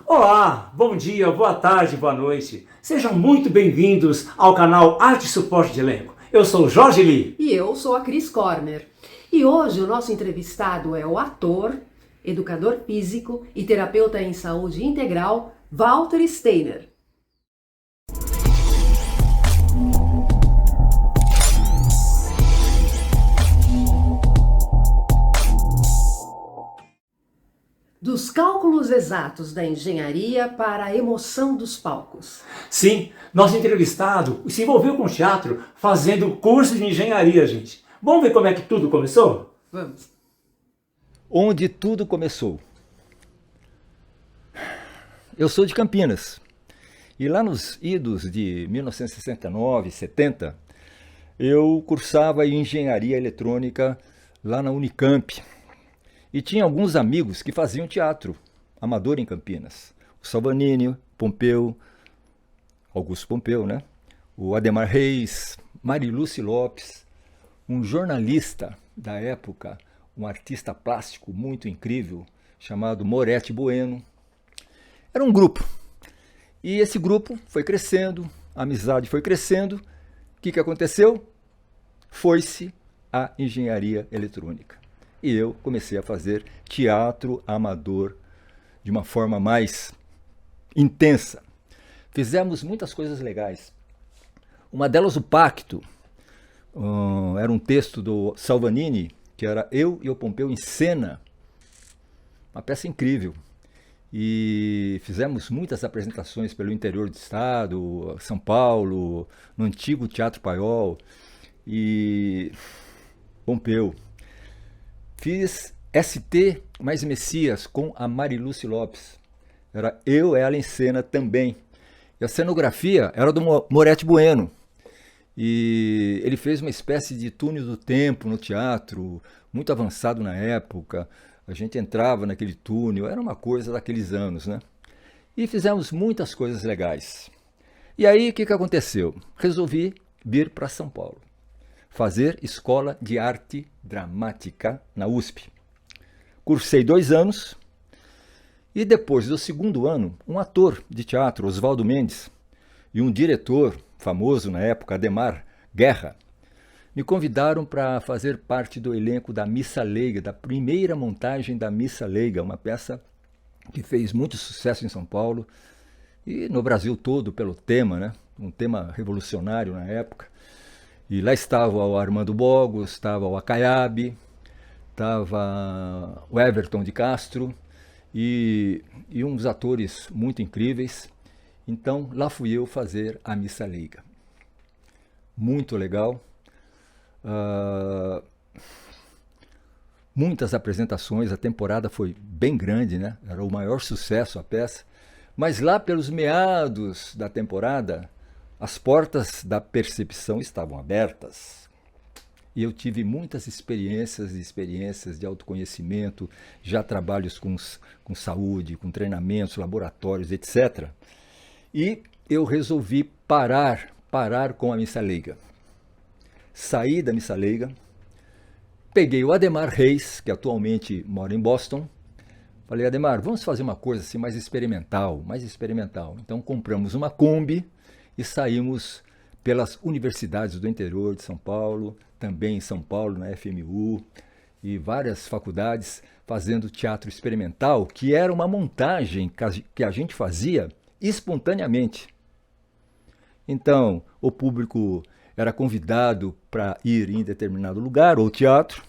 Olá, bom dia, boa tarde, boa noite. Sejam muito bem-vindos ao canal Arte e Suporte de Elenco. Eu sou o Jorge Lee. E eu sou a Cris Corner. E hoje o nosso entrevistado é o ator, educador físico e terapeuta em saúde integral, Walter Steiner. Dos cálculos exatos da engenharia para a emoção dos palcos. Sim, nosso entrevistado se envolveu com teatro fazendo curso de engenharia, gente. Vamos ver como é que tudo começou? Vamos. Onde tudo começou. Eu sou de Campinas. E lá nos idos de 1969, 70, eu cursava engenharia eletrônica lá na Unicamp. E tinha alguns amigos que faziam teatro amador em Campinas. O Salvanini, Pompeu, Augusto Pompeu, né? O Adhemar Reis, Mariluce Lopes, um jornalista da época, um artista plástico muito incrível, chamado Moretti Bueno. Era um grupo. E esse grupo foi crescendo, a amizade foi crescendo. O que aconteceu? Foi-se a engenharia eletrônica. E eu comecei a fazer teatro amador de uma forma mais intensa. Fizemos muitas coisas legais. Uma delas, o Pacto. Era um texto do Salvanini, que era eu e o Pompeu em cena. Uma peça incrível. E fizemos muitas apresentações pelo interior do estado, São Paulo, no antigo Teatro Paiol. E Pompeu. Fiz ST mais Messias com a Mariluce Lopes. Era eu, ela em cena também. E a cenografia era do Moretti Bueno. E ele fez uma espécie de túnel do tempo no teatro, muito avançado na época. A gente entrava naquele túnel, era uma coisa daqueles anos, né? E fizemos muitas coisas legais. E aí, o que aconteceu? Resolvi vir para São Paulo, fazer escola de arte dramática na USP. Cursei 2 anos e depois do segundo ano, um ator de teatro, Oswaldo Mendes, e um diretor famoso na época, Adhemar Guerra, me convidaram para fazer parte do elenco da Missa Leiga, da primeira montagem da Missa Leiga, uma peça que fez muito sucesso em São Paulo e no Brasil todo pelo tema, né? Um tema revolucionário na época. E lá estava o Armando Bogos, estava o Acaiabe, estava o Everton de Castro e uns atores muito incríveis. Então lá fui eu fazer a Missa Leiga. Muito legal. Muitas apresentações, a temporada foi bem grande, né? Era o maior sucesso a peça. Mas lá pelos meados da temporada, as portas da percepção estavam abertas e eu tive muitas experiências de autoconhecimento, já trabalhos com saúde, com treinamentos, laboratórios, etc. E eu resolvi parar com a Missa Leiga. Saí da Missa Leiga, peguei o Adhemar Reis, que atualmente mora em Boston. Falei, Adhemar, vamos fazer uma coisa assim mais experimental. Então compramos uma Kombi e saímos pelas universidades do interior de São Paulo, também em São Paulo, na FMU, e várias faculdades fazendo teatro experimental, que era uma montagem que a gente fazia espontaneamente. Então, o público era convidado para ir em determinado lugar, ou teatro.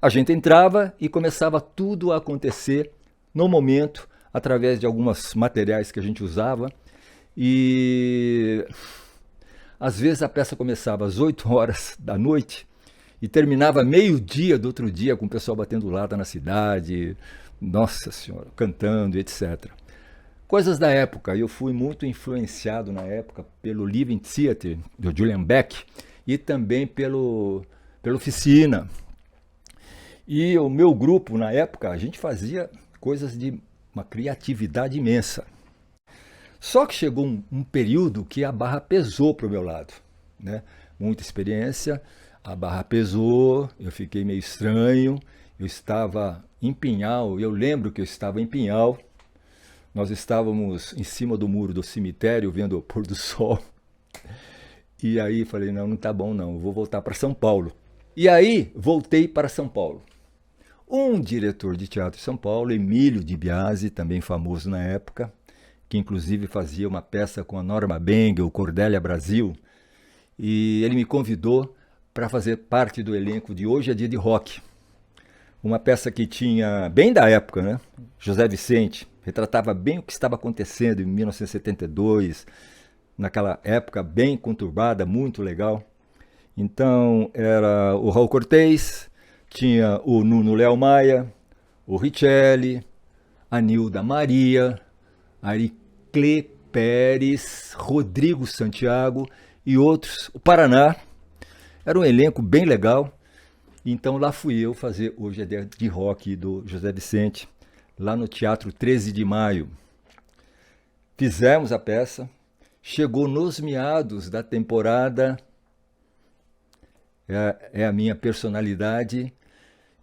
A gente entrava e começava tudo a acontecer no momento, através de alguns materiais que a gente usava. E às vezes a peça começava às 8 horas da noite e terminava meio-dia do outro dia, com o pessoal batendo lata na cidade, nossa senhora, cantando, etc. Coisas da época. Eu fui muito influenciado na época pelo Living Theatre, do Julian Beck, e também pela Oficina. E o meu grupo, na época, a gente fazia coisas de uma criatividade imensa. Só que chegou um período que a barra pesou para o meu lado, né? Muita experiência, a barra pesou, eu fiquei meio estranho, eu estava em Pinhal, eu lembro que eu estava em Pinhal, nós estávamos em cima do muro do cemitério vendo o pôr do sol. E aí falei, não tá bom não, eu vou voltar para São Paulo. E aí voltei para São Paulo. Um diretor de teatro de São Paulo, Emílio de Biasi, também famoso na época, que inclusive fazia uma peça com a Norma Bengel, Cordélia Brasil, e ele me convidou para fazer parte do elenco de Hoje é Dia de Rock. Uma peça que tinha, bem da época, né? José Vicente, retratava bem o que estava acontecendo em 1972, naquela época bem conturbada, muito legal. Então era o Raul Cortez, tinha o Nuno Léo Maia, o Richelli, a Nilda Maria, Ariclé Pérez, Rodrigo Santiago e outros. O Paraná. Era um elenco bem legal. Então lá fui eu fazer Hoje é Dia de Rock do José Vicente, lá no Teatro 13 de Maio. Fizemos a peça, chegou nos meados da temporada, é a minha personalidade,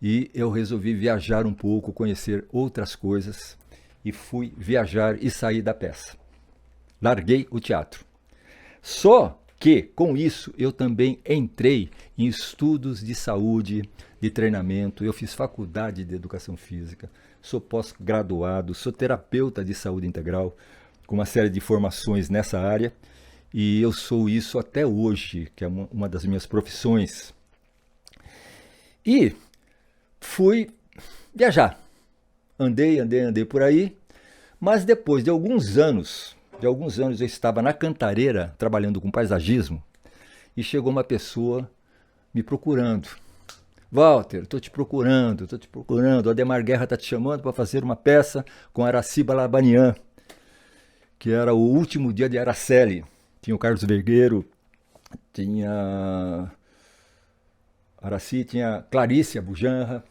e eu resolvi viajar um pouco, conhecer outras coisas, e fui viajar e sair da peça. Larguei o teatro. Só que, com isso, eu também entrei em estudos de saúde, de treinamento. Eu fiz faculdade de educação física, sou pós-graduado, sou terapeuta de saúde integral, com uma série de formações nessa área, e eu sou isso até hoje, que é uma das minhas profissões. E fui viajar. Andei por aí, mas depois de alguns anos eu estava na Cantareira, trabalhando com paisagismo, e chegou uma pessoa me procurando. Walter, estou te procurando, o Ademar Guerra está te chamando para fazer uma peça com Araci Balabanian, que era o último dia de Araceli. Tinha o Carlos Vergueiro, tinha Araci, tinha Clarice Abujanra.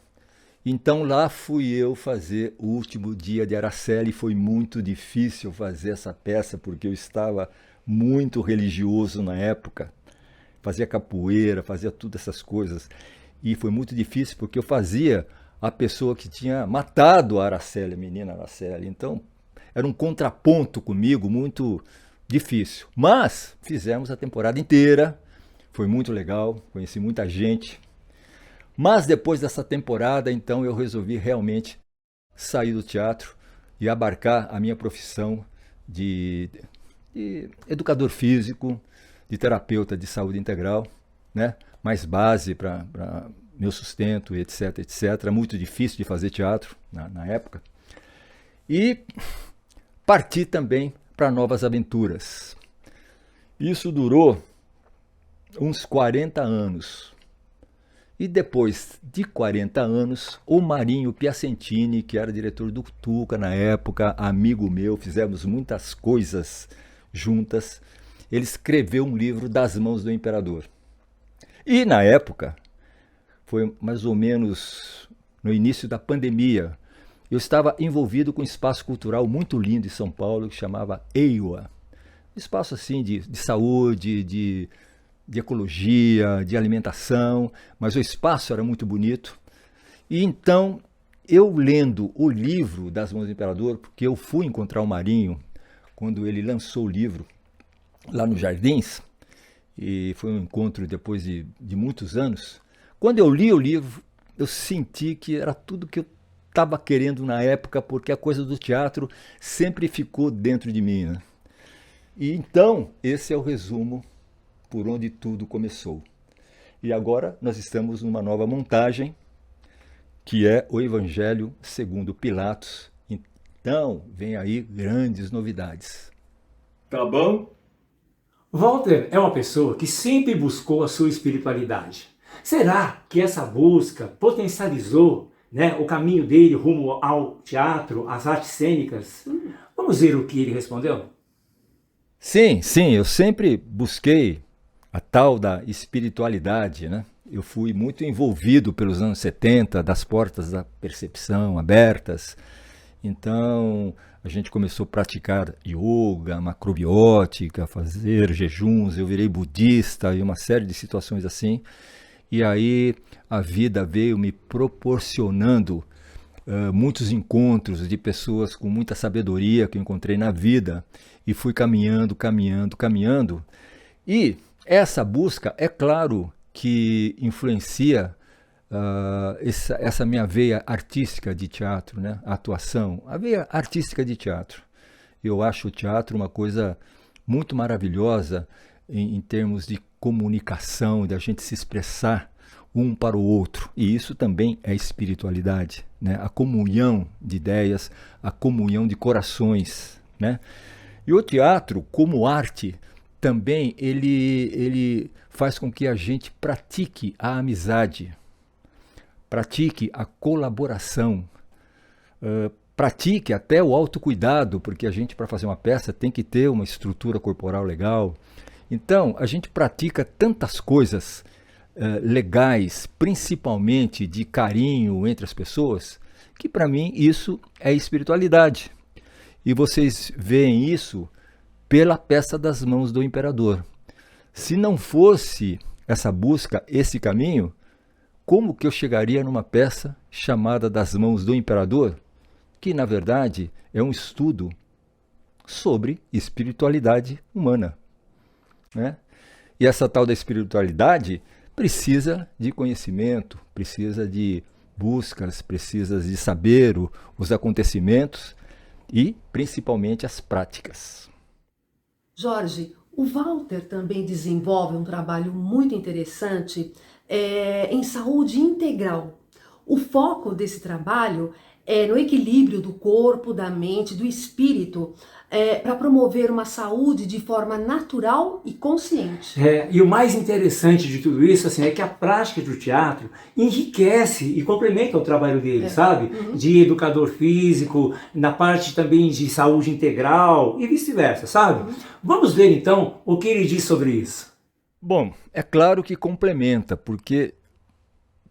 Então lá fui eu fazer o último dia de Araceli. Foi muito difícil fazer essa peça, porque eu estava muito religioso na época. Fazia capoeira, fazia todas essas coisas. E foi muito difícil, porque eu fazia a pessoa que tinha matado a Araceli, a menina Araceli. Então era um contraponto comigo muito difícil. Mas fizemos a temporada inteira, foi muito legal, conheci muita gente. Mas depois dessa temporada, então, eu resolvi realmente sair do teatro e abarcar a minha profissão de educador físico, de terapeuta de saúde integral, né? Mais base para meu sustento, etc, etc. Muito difícil de fazer teatro na época. E parti também para novas aventuras. Isso durou uns 40 anos. E depois de 40 anos, o Marinho Piacentini, que era diretor do Tuca na época, amigo meu, fizemos muitas coisas juntas, ele escreveu um livro Das Mãos do Imperador. E na época, foi mais ou menos no início da pandemia, eu estava envolvido com um espaço cultural muito lindo em São Paulo, que chamava EIWA. Um espaço assim de saúde, de ecologia, de alimentação, mas o espaço era muito bonito. E então, eu lendo o livro Das Mãos do Imperador, porque eu fui encontrar o Marinho quando ele lançou o livro lá nos Jardins, e foi um encontro depois de muitos anos. Quando eu li o livro, eu senti que era tudo que eu estava querendo na época, porque a coisa do teatro sempre ficou dentro de mim, né? E então, esse é o resumo por onde tudo começou. E agora nós estamos numa nova montagem, que é o Evangelho segundo Pilatos. Então, vem aí grandes novidades. Tá bom? Walter é uma pessoa que sempre buscou a sua espiritualidade. Será que essa busca potencializou, né, o caminho dele rumo ao teatro, às artes cênicas? Vamos ver o que ele respondeu? Sim, eu sempre busquei a tal da espiritualidade, né? Eu fui muito envolvido pelos anos 70, das portas da percepção abertas. Então, a gente começou a praticar yoga, macrobiótica, fazer jejuns, eu virei budista e uma série de situações assim. E aí a vida veio me proporcionando muitos encontros de pessoas com muita sabedoria que eu encontrei na vida e fui caminhando, caminhando, caminhando. E essa busca, é claro que influencia essa minha veia artística de teatro, né? A atuação, a veia artística de teatro. Eu acho o teatro uma coisa muito maravilhosa em termos de comunicação, de a gente se expressar um para o outro. E isso também é espiritualidade, né? A comunhão de ideias, a comunhão de corações, né? E o teatro, como arte, também ele faz com que a gente pratique a amizade, pratique a colaboração, pratique até o autocuidado, porque a gente, para fazer uma peça, tem que ter uma estrutura corporal legal. Então, a gente pratica tantas coisas legais, principalmente de carinho entre as pessoas, que para mim isso é espiritualidade. E vocês veem isso pela peça das Mãos do Imperador. Se não fosse essa busca, esse caminho, como que eu chegaria numa peça chamada Das Mãos do Imperador, que na verdade é um estudo sobre espiritualidade humana, né? E essa tal da espiritualidade precisa de conhecimento, precisa de buscas, precisa de saber os acontecimentos e principalmente as práticas. Jorge, o Walter também desenvolve um trabalho muito interessante em saúde integral. O foco desse trabalho é no equilíbrio do corpo, da mente, do espírito, para promover uma saúde de forma natural e consciente. E o mais interessante de tudo isso assim, é que a prática do teatro enriquece e complementa o trabalho dele, sabe? Uhum. De educador físico, na parte também de saúde integral e vice-versa, sabe? Uhum. Vamos ver então o que ele diz sobre isso. Bom, é claro que complementa, porque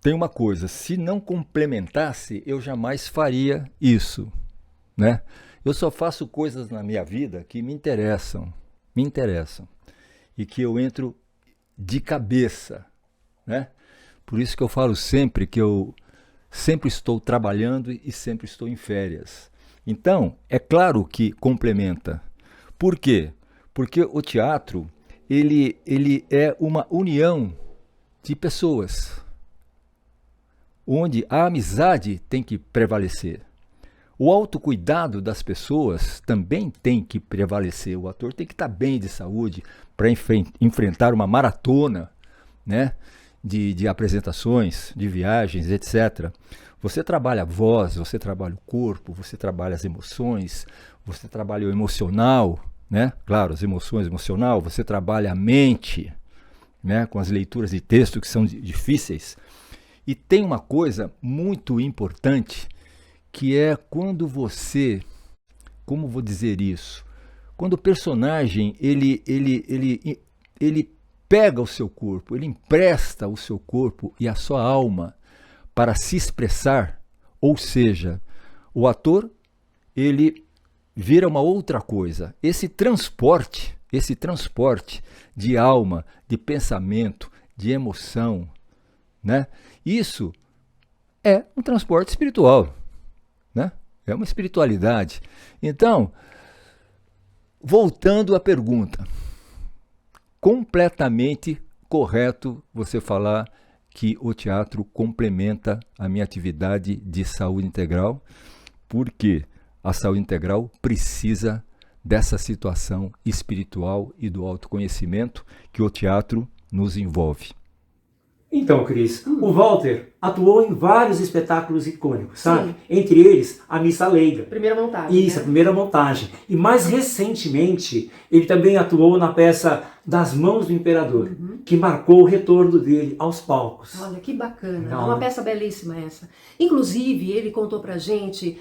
tem uma coisa, se não complementasse, eu jamais faria isso, né? Eu só faço coisas na minha vida que me interessam, e que eu entro de cabeça, né? Por isso que eu falo sempre que eu sempre estou trabalhando e sempre estou em férias. Então, é claro que complementa. Por quê? Porque o teatro, ele é uma união de pessoas, onde a amizade tem que prevalecer. O autocuidado das pessoas também tem que prevalecer. O ator tem que estar bem de saúde para enfrentar uma maratona, né, de apresentações, de viagens, etc. Você trabalha a voz, você trabalha o corpo, você trabalha as emoções, você trabalha o emocional, né? Claro, as emoções, emocional, você trabalha a mente, né, com as leituras de texto que são difíceis. E tem uma coisa muito importante, que é quando você, como vou dizer isso? Quando o personagem, ele pega o seu corpo, ele empresta o seu corpo e a sua alma para se expressar, ou seja, o ator, ele vira uma outra coisa. Esse transporte de alma, de pensamento, de emoção, né? Isso é um transporte espiritual, né? É uma espiritualidade. Então, voltando à pergunta, completamente correto você falar que o teatro complementa a minha atividade de saúde integral, porque a saúde integral precisa dessa situação espiritual e do autoconhecimento que o teatro nos envolve. Então, Cris, o Walter atuou em vários espetáculos icônicos, sabe? Sim. Entre eles, a Missa Leiga. Primeira montagem. Isso, né? a primeira montagem. E mais recentemente, ele também atuou na peça Das Mãos do Imperador, que marcou o retorno dele aos palcos. Olha, que bacana. Não, É uma né? peça belíssima essa. Inclusive, ele contou pra gente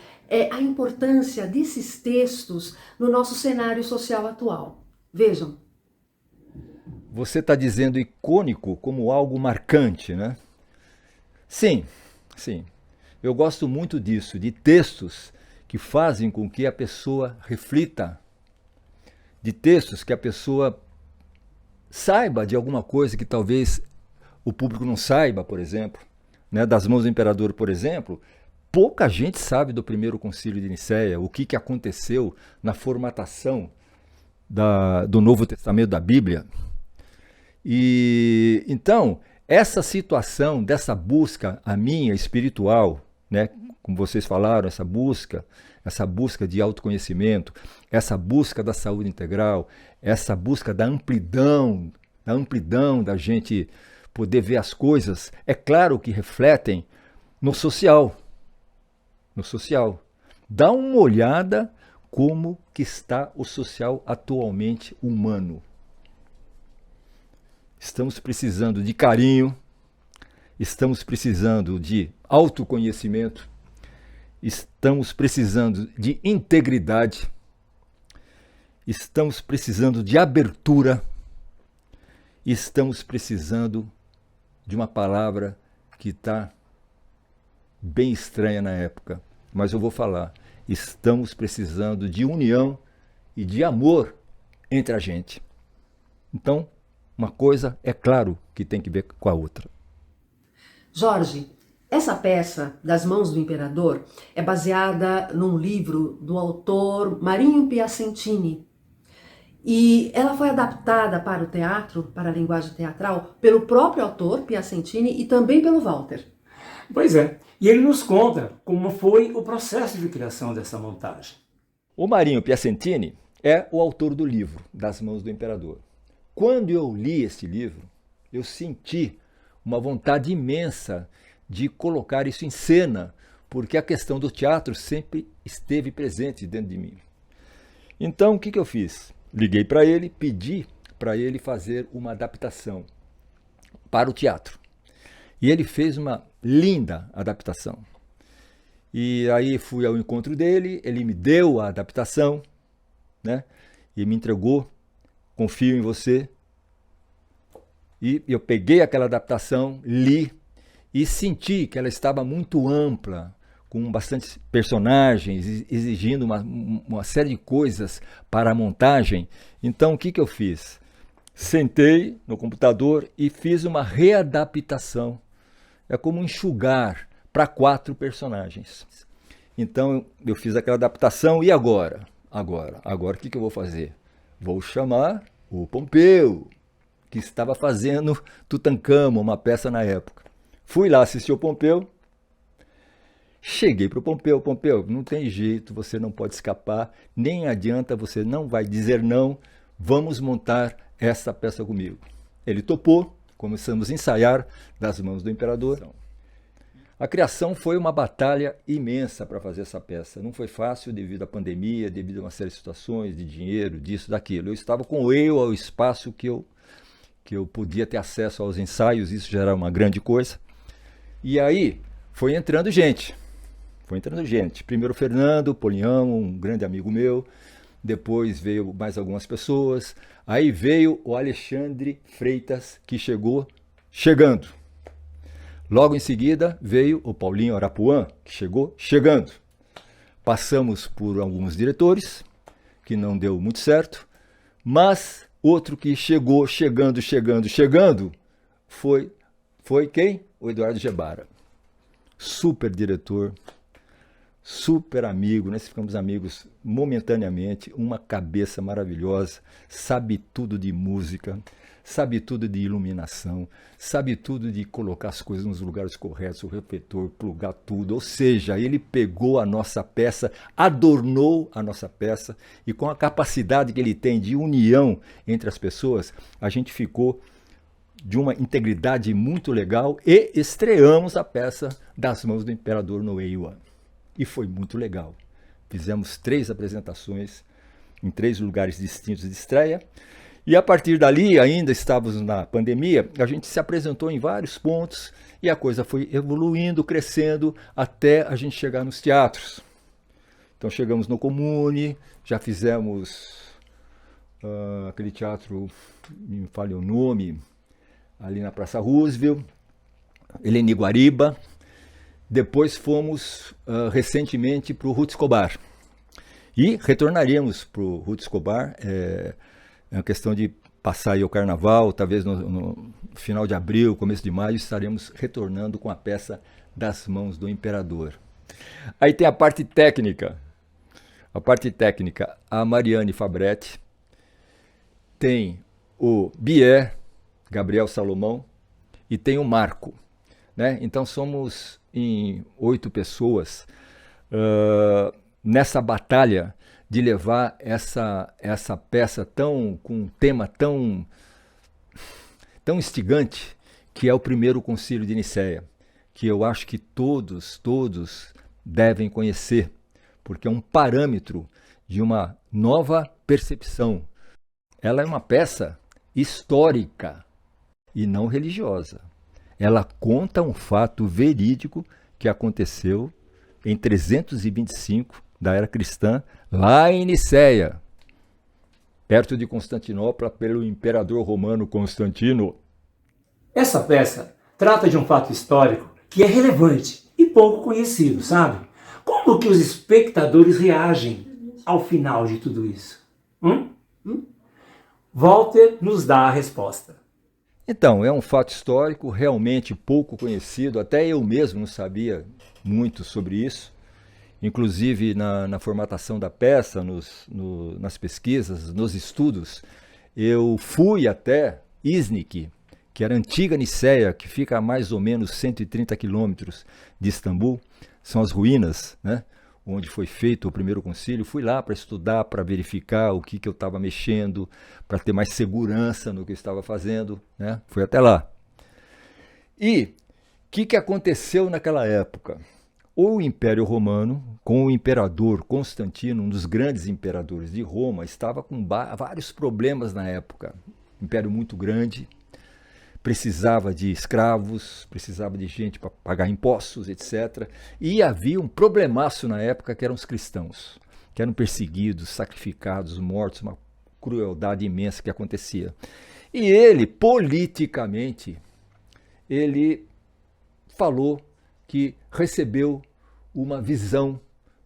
a importância desses textos no nosso cenário social atual. Vejam. Você está dizendo icônico como algo marcante, né? Sim, sim. Eu gosto muito disso, de textos que fazem com que a pessoa reflita, de textos que a pessoa saiba de alguma coisa que talvez o público não saiba, por exemplo. Né? Das Mãos do Imperador, por exemplo, Pouca gente sabe do primeiro concílio de Nicéia, o que aconteceu na formatação do Novo Testamento da Bíblia. E então, essa situação dessa busca, a minha espiritual, né, como vocês falaram, essa busca de autoconhecimento, essa busca da saúde integral, essa busca da amplidão da gente poder ver as coisas, é claro que refletem no social. No social. Dá uma olhada como que está o social atualmente humano. Estamos precisando de carinho, estamos precisando de autoconhecimento, estamos precisando de integridade, estamos precisando de abertura, estamos precisando de uma palavra que está bem estranha na época, mas eu vou falar. Estamos precisando de união e de amor entre a gente. Então, uma coisa é claro que tem que ver com a outra. Jorge, essa peça, Das Mãos do Imperador, é baseada num livro do autor Marinho Piacentini. E ela foi adaptada para o teatro, para a linguagem teatral, pelo próprio autor, Piacentini, e também pelo Walter. Pois é, e ele nos conta como foi o processo de criação dessa montagem. O Marinho Piacentini é o autor do livro Das Mãos do Imperador. Quando eu li esse livro, eu senti uma vontade imensa de colocar isso em cena, porque a questão do teatro sempre esteve presente dentro de mim. Então, o que eu fiz? Liguei para ele, pedi para ele fazer uma adaptação para o teatro. E ele fez uma linda adaptação. E aí fui ao encontro dele, ele me deu a adaptação, né? E me entregou, confio em você. E eu peguei aquela adaptação, li e senti que ela estava muito ampla, com bastante personagens, exigindo uma série de coisas para a montagem. Então o que eu fiz? Sentei no computador e fiz uma readaptação. É como enxugar para 4 personagens. Então eu fiz aquela adaptação e agora? Agora o que eu vou fazer? Vou chamar o Pompeu, que estava fazendo Tutancâmon, uma peça na época. Fui lá assistir o Pompeu, cheguei para o Pompeu, não tem jeito, você não pode escapar, nem adianta, você não vai dizer não, vamos montar essa peça comigo. Ele topou, começamos a ensaiar Das Mãos do Imperador. A criação foi uma batalha imensa para fazer essa peça. Não foi fácil devido à pandemia, devido a uma série de situações, de dinheiro, disso, daquilo. Eu estava com ao espaço que eu podia ter acesso aos ensaios, isso já era uma grande coisa. E aí foi entrando gente. Primeiro o Fernando Polião, um grande amigo meu. Depois veio mais algumas pessoas. Aí veio o Alexandre Freitas, que chegando. Logo em seguida veio o Paulinho Arapuã, que chegando. Passamos por alguns diretores, que não deu muito certo, mas outro que chegando, foi quem? O Eduardo Gebara. Super diretor, super amigo, nós ficamos amigos momentaneamente, uma cabeça maravilhosa, sabe tudo de música, sabe tudo de iluminação, sabe tudo de colocar as coisas nos lugares corretos, o refletor, plugar tudo, ou seja, ele pegou a nossa peça, adornou a nossa peça e com a capacidade que ele tem de união entre as pessoas, a gente ficou de uma integridade muito legal e estreamos a peça Das Mãos do Imperador no Eiwa. E foi muito legal. Fizemos 3 apresentações em 3 lugares distintos de estreia. E a partir dali, ainda estávamos na pandemia, a gente se apresentou em vários pontos e a coisa foi evoluindo, crescendo, até a gente chegar nos teatros. Então chegamos no Comune, já fizemos aquele teatro, me falha o nome, ali na Praça Roosevelt, Eleni Guariba. Depois fomos recentemente para o Ruth Escobar. E retornaríamos para o Ruth Escobar, é uma questão de passar aí o carnaval, talvez no final de abril, começo de maio, estaremos retornando com a peça Das Mãos do Imperador. Aí tem a parte técnica. A parte técnica, a Mariane Fabretti, tem o Bier, Gabriel Salomão, e tem o Marco. Né? Então somos em 8 pessoas nessa batalha de levar essa peça com um tema tão instigante, que é o primeiro concílio de Nicéia, que eu acho que todos devem conhecer, porque é um parâmetro de uma nova percepção. Ela é uma peça histórica e não religiosa. Ela conta um fato verídico que aconteceu em 325 da era cristã, lá em Nicéia, perto de Constantinopla, pelo imperador romano Constantino. Essa peça trata de um fato histórico que é relevante e pouco conhecido, sabe? Como que os espectadores reagem ao final de tudo isso? Walter nos dá a resposta. Então, é um fato histórico realmente pouco conhecido, até eu mesmo não sabia muito sobre isso. Inclusive na formatação da peça, nas pesquisas, nos estudos, eu fui até Iznik, que era a antiga Nicéia, que fica a mais ou menos 130 quilômetros de Istambul, são as ruínas, né, onde foi feito o primeiro concílio. Fui lá para estudar, para verificar o que eu estava mexendo, para ter mais segurança no que eu estava fazendo, né? Fui até lá. E o que aconteceu naquela época? O Império Romano, com o imperador Constantino, um dos grandes imperadores de Roma, estava com vários problemas na época. Império muito grande, precisava de escravos, precisava de gente para pagar impostos, etc. E havia um problemaço na época que eram os cristãos, que eram perseguidos, sacrificados, mortos, uma crueldade imensa que acontecia. E ele, politicamente, ele falou que recebeu uma visão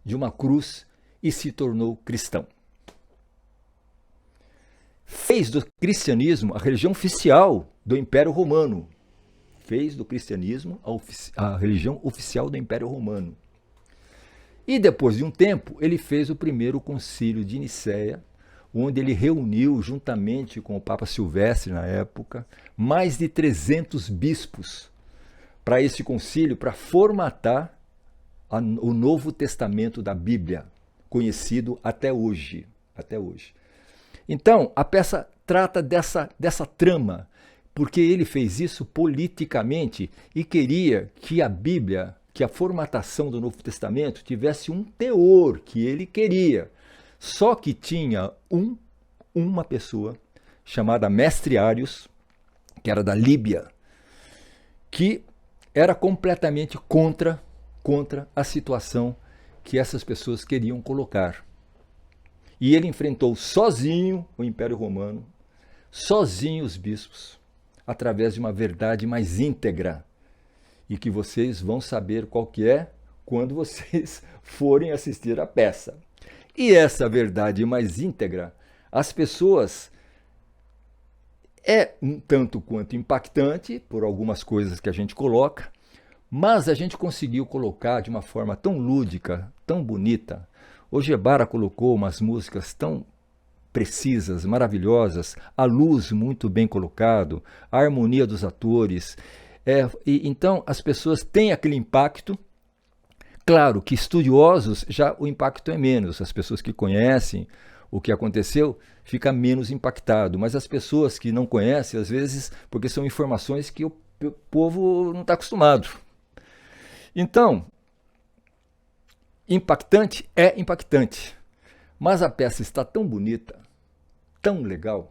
de uma cruz e se tornou cristão. Fez do cristianismo a religião oficial do Império Romano. Fez do cristianismo a religião oficial do Império Romano. E depois de um tempo, ele fez o primeiro concílio de Nicéia, onde ele reuniu, juntamente com o Papa Silvestre na época, mais de 300 bispos para esse concílio, para formatar o Novo Testamento da Bíblia, conhecido até hoje. Então, a peça trata dessa trama, porque ele fez isso politicamente e queria que a Bíblia, que a formatação do Novo Testamento tivesse um teor que ele queria. Só que tinha uma pessoa chamada Mestre Arius, que era da Líbia, que era completamente contra a situação que essas pessoas queriam colocar. E ele enfrentou sozinho o Império Romano, sozinho os bispos, através de uma verdade mais íntegra, e que vocês vão saber qual que é quando vocês forem assistir a peça. E essa verdade mais íntegra, as pessoas é um tanto quanto impactante por algumas coisas que a gente coloca, mas a gente conseguiu colocar de uma forma tão lúdica, tão bonita. O Gebara colocou umas músicas tão precisas, maravilhosas, a luz muito bem colocado, a harmonia dos atores. Então as pessoas têm aquele impacto. Claro que estudiosos já o impacto é menos, as pessoas que conhecem o que aconteceu fica menos impactado, mas as pessoas que não conhecem, às vezes, porque são informações que o povo não está acostumado. Então, impactante é impactante, mas a peça está tão bonita, tão legal,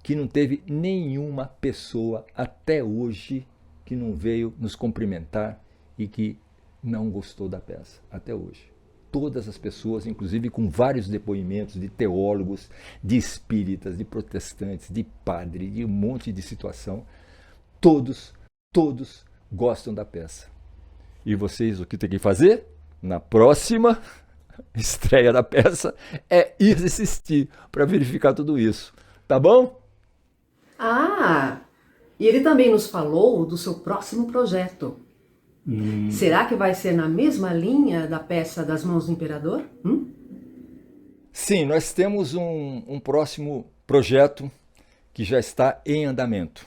que não teve nenhuma pessoa até hoje que não veio nos cumprimentar e que não gostou da peça, até hoje. Todas as pessoas, inclusive com vários depoimentos de teólogos, de espíritas, de protestantes, de padre, de um monte de situação, todos gostam da peça. E vocês, o que tem que fazer? Na próxima estreia da peça é ir assistir para verificar tudo isso. Tá bom? Ah, e ele também nos falou do seu próximo projeto. Será que vai ser na mesma linha da peça Das Mãos do Imperador? Sim, nós temos um próximo projeto que já está em andamento.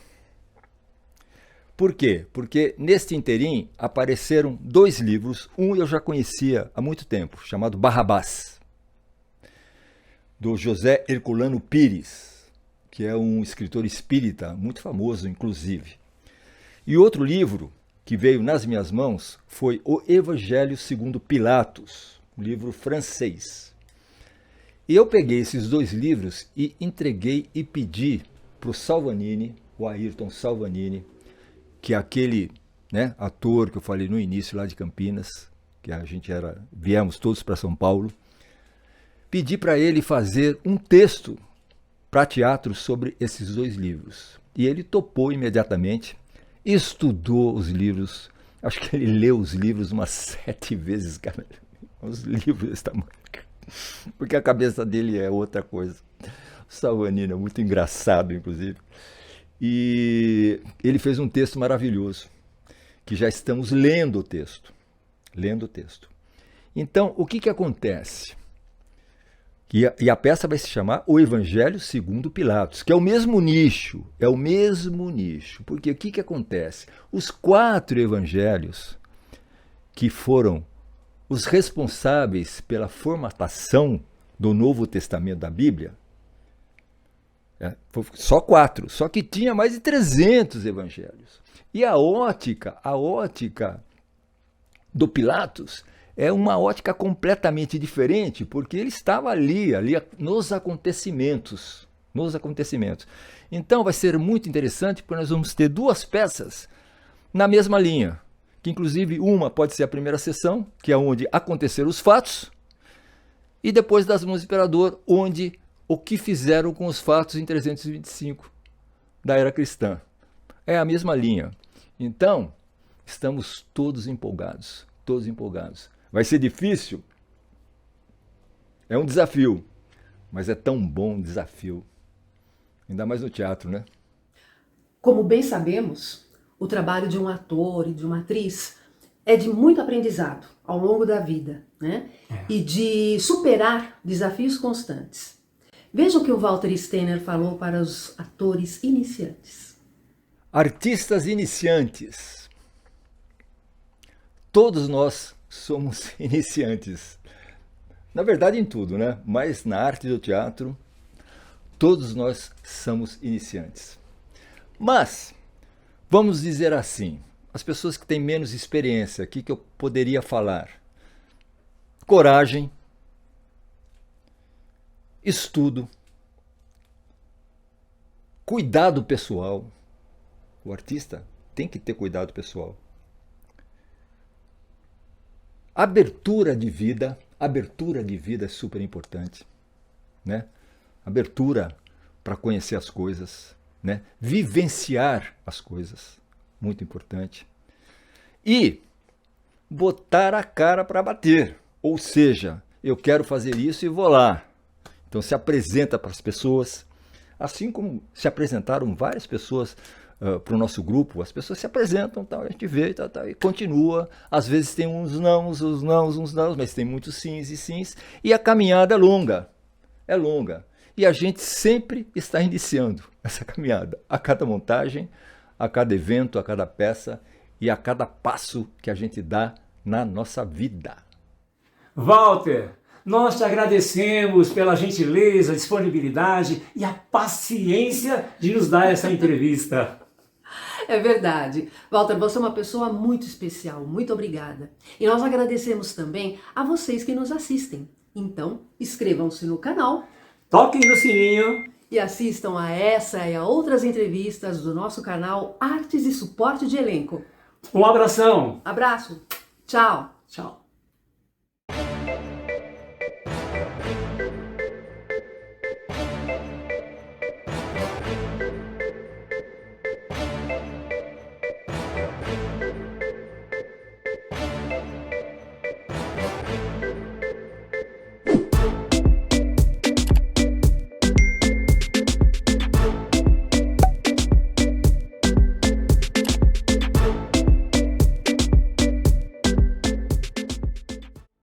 Por quê? Porque neste interim apareceram 2 livros, um eu já conhecia há muito tempo, chamado Barrabás, do José Herculano Pires, que é um escritor espírita muito famoso, inclusive. E outro livro que veio nas minhas mãos foi O Evangelho segundo Pilatos, um livro francês. E eu peguei esses 2 livros e entreguei e pedi para o Salvanini, o Ayrton Salvanini, que é aquele, né, ator que eu falei no início lá de Campinas, que a gente viemos todos para São Paulo, pedi para ele fazer um texto para teatro sobre esses 2 livros. E ele topou imediatamente, estudou os livros, acho que ele leu os livros umas 7 vezes, cara, os livros desse tamanho, porque a cabeça dele é outra coisa. O Salvanini é muito engraçado, inclusive. E ele fez um texto maravilhoso, que já estamos lendo o texto. Então, o que acontece? E a peça vai se chamar O Evangelho segundo Pilatos, que é o mesmo nicho, Porque o que acontece? Os 4 evangelhos que foram os responsáveis pela formatação do Novo Testamento da Bíblia, só 4, só que tinha mais de 300 evangelhos. E a ótica do Pilatos é uma ótica completamente diferente, porque ele estava ali nos acontecimentos. Então vai ser muito interessante, porque nós vamos ter 2 peças na mesma linha, que inclusive uma pode ser a primeira sessão, que é onde aconteceram os fatos, e depois Das Mãos do Imperador, onde o que fizeram com os fatos em 325 da era cristã. É a mesma linha. Então, estamos todos empolgados. Vai ser difícil? É um desafio, mas é tão bom um desafio. Ainda mais no teatro, né? Como bem sabemos, o trabalho de um ator e de uma atriz é de muito aprendizado ao longo da vida, né? E de superar desafios constantes. Veja o que o Walter Steiner falou para os atores iniciantes. Artistas iniciantes. Todos nós somos iniciantes. Na verdade, em tudo, né? Mas na arte do teatro, todos nós somos iniciantes. Mas, vamos dizer assim, as pessoas que têm menos experiência, o que eu poderia falar? Coragem, estudo, cuidado pessoal. O artista tem que ter cuidado pessoal. Abertura de vida é super importante, né? Abertura para conhecer as coisas, né? Vivenciar as coisas, muito importante. E botar a cara para bater, ou seja, eu quero fazer isso e vou lá. Então se apresenta para as pessoas, assim como se apresentaram várias pessoas para o nosso grupo, as pessoas se apresentam, tal, a gente vê e continua. Às vezes tem uns nãos, mas tem muitos sims e sims, e a caminhada é longa. E a gente sempre está iniciando essa caminhada, a cada montagem, a cada evento, a cada peça e a cada passo que a gente dá na nossa vida. Walter, nós te agradecemos pela gentileza, disponibilidade e a paciência de nos dar essa entrevista. É verdade. Walter, você é uma pessoa muito especial. Muito obrigada. E nós agradecemos também a vocês que nos assistem. Então, inscrevam-se no canal. Toquem no sininho. E assistam a essa e a outras entrevistas do nosso canal Artes e Suporte de Elenco. Um abração. Abraço. Tchau. Tchau.